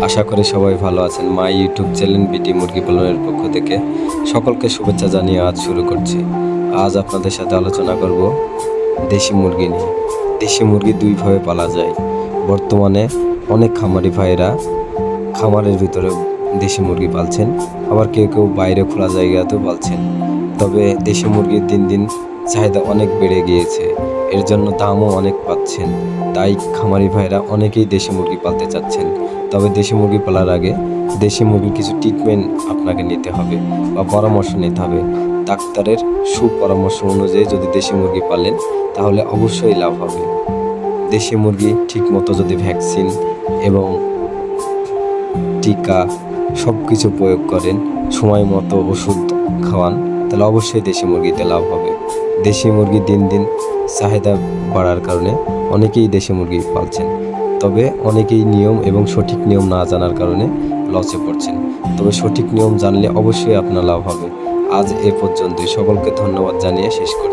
আশা করি সবাই ভালো আছেন। মাই ইউটিউব চ্যানেল বিটি মুরগি পালনের পক্ষ থেকে সকলকে শুভেচ্ছা জানিয়ে আজ শুরু করছি। আজ আপনাদের সাথে আলোচনা করব দেশি মুরগি নিয়ে। দেশি মুরগি দুইভাবে পালা যায়। বর্তমানে অনেক খামারি ভাইয়েরা খামারের ভিতরে দেশি মুরগি পালছেন, আবার কেউ কেউ বাইরে খোলা জায়গাতেও পালছেন। তবে দেশি মুরগির দিন দিন চাহিদা অনেক বেড়ে গিয়েছে, এর জন্য দামও অনেক পাচ্ছেন। তাই খামারি ভাইরা অনেকেই দেশি মুরগি পালতে চাচ্ছেন। তবে দেশি মুরগি পালার আগে দেশি মুরগির কিছু ট্রিটমেন্ট আপনাকে নিতে হবে বা পরামর্শ নিতে হবে। ডাক্তারের সুপরামর্শ অনুযায়ী যদি দেশি মুরগি পালেন তাহলে অবশ্যই লাভ হবে। দেশি মুরগি ঠিকমতো যদি ভ্যাকসিন এবং টিকা সব কিছু প্রয়োগ করেন, সময় মতো ওষুধ খাওয়ান, তাহলে অবশ্যই দেশি মুরগিতে লাভ হবে। দেশি মুরগি দিন দিন চাহিদা বাড়ার কারণে অনেকেই দেশি মুরগি পালছেন। তবে অনেকেই নিয়ম এবং সঠিক নিয়ম না জানার কারণে লসে পড়ছেন। তবে সঠিক নিয়ম জানলে অবশ্যই আপনার লাভ হবে। আজ এ পর্যন্তই। সকলকে ধন্যবাদ জানিয়ে শেষ করছি।